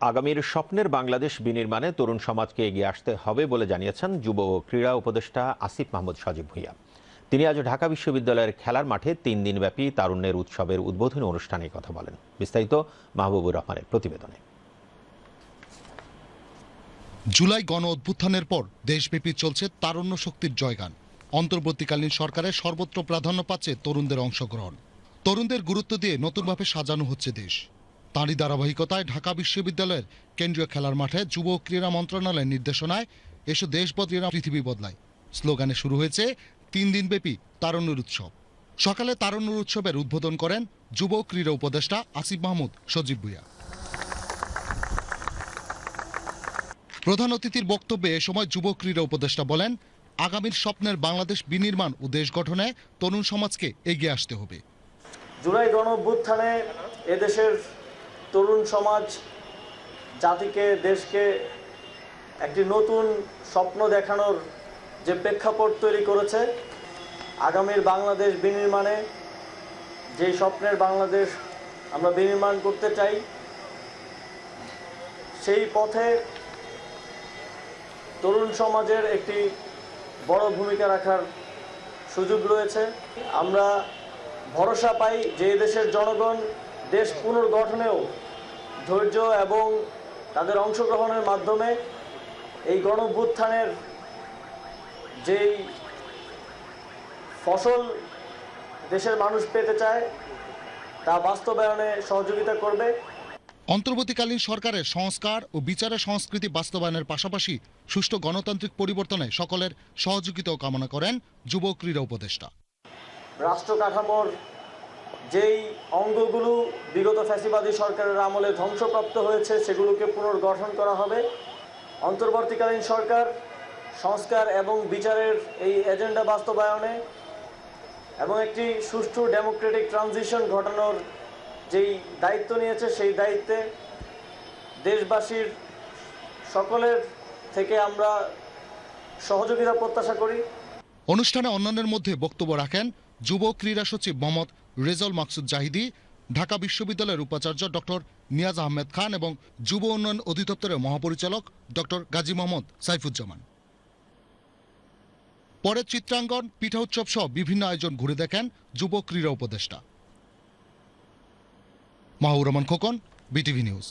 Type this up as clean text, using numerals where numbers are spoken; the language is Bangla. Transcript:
আগামীর স্বপ্নের বাংলাদেশ বিনির্মাণে তরুণ সমাজকে এগিয়ে আসতে হবে বলে জানিয়েছেন যুব ও ক্রীড়া উপদেষ্টা আসিফ মাহমুদ সজীব ভুঁইয়া। তিনি আজ ঢাকা বিশ্ববিদ্যালয়ের খেলার মাঠে ৩ দিনব্যাপী তারুণ্যের উৎসবের উদ্বোধনী অনুষ্ঠানে কথা বলেন। বিস্তারিত মাহবুবুর রহমানের প্রতিবেদনে। জুলাই গণ অভ্যুত্থানের পর দেশব্যাপী চলছে তারুণ্য শক্তির জয়গান। অন্তর্বর্তীকালীন সরকারের সর্বত্র প্রাধান্য পাচ্ছে তরুণদের অংশগ্রহণ। তরুণদের গুরুত্ব দিয়ে নতুনভাবে সাজানো হচ্ছে দেশ। তারই ধারাবাহিকতায় ঢাকা বিশ্ববিদ্যালয়ের কেন্দ্রীয় খেলার মাঠে যুব ও ক্রীড়া মন্ত্রণালয়ের নির্দেশনায় এসো দেশ বদলিয়ে পৃথিবী বদলায় স্লোগানে শুরু হয়েছে ৩ দিনব্যাপী তারুণ্যের উৎসব। সকালে তারুণ্যের উৎসবের উদ্বোধন করেন যুব ও ক্রীড়া উপদেষ্টা আসিফ মাহমুদ সজীব ভুঁইয়া। প্রধান অতিথির বক্তব্যে এ সময় যুব ক্রীড়া উপদেষ্টা বলেন, আগামীর স্বপ্নের বাংলাদেশ বিনির্মাণ ও দেশ গঠনে তরুণ সমাজকে এগিয়ে আসতে হবে। জুলাই গণ অভ্যুত্থানে এদেশের তরুণ সমাজ জাতিকে, দেশকে একটি নতুন স্বপ্ন দেখানোর যে প্রেক্ষাপট তৈরি করেছে, আগামীর বাংলাদেশ বিনির্মাণে যে স্বপ্নের বাংলাদেশ আমরা বিনির্মাণ করতে চাই, সেই পথে তরুণ সমাজের একটি বড় ভূমিকা রাখার সুযোগ রয়েছে। আমরা ভরসা পাই যে দেশের জনগণ দেশ পুনর্গঠনেও ধৈর্য এবং তাদের অংশগ্রহণের মাধ্যমে এই গণঅভ্যুত্থানের যেই ফসল দেশের মানুষ পেতে চায় তা বাস্তবায়নে সহযোগিতা করবে। অন্তর্বর্তীকালীন সরকারের সংস্কার ও বিচারের সংস্কৃতি বাস্তবায়নের পাশাপাশি সুষ্ঠু গণতান্ত্রিক পরিবর্তনে সকলের সহযোগিতাও কামনা করেন যুব ক্রীড়া উপদেষ্টা। রাষ্ট্র কাঠামোর যেই অঙ্গগুলো বিগত ফ্যাসিবাদী সরকারের আমলে ধ্বংসপ্রাপ্ত হয়েছে সেগুলোকে পুনর্গঠন করা হবে। অন্তর্বর্তীকালীন সরকার সংস্কার এবং বিচারের এই এজেন্ডা বাস্তবায়নে এবং একটি সুষ্ঠু ডেমোক্রেটিক ট্রানজিশন ঘটানোর যেই দায়িত্ব নিয়েছে, সেই দায়িত্বে দেশবাসীর সকলের থেকে আমরা সহযোগিতা প্রত্যাশা করি। অনুষ্ঠানে অন্যান্যের মধ্যে বক্তব্য রাখেন যুব ক্রীড়া সচিব মোহাম্মদ রেজাউল মাকসুদ জাহিদি, ঢাকা বিশ্ববিদ্যালয়ের উপাচার্য ডক্টর নিয়াজ আহমেদ খান এবং যুব উন্নয়ন অধিদপ্তরের মহাপরিচালক ডক্টর গাজী মোহাম্মদ সাইফুজ্জামান। পরে চিত্রাঙ্গন, পিঠা উৎসব সহ বিভিন্ন আয়োজন ঘুরে দেখেন যুব ক্রীড়া উপদেষ্টা। Mahbur Rahman Khokon, BTV news.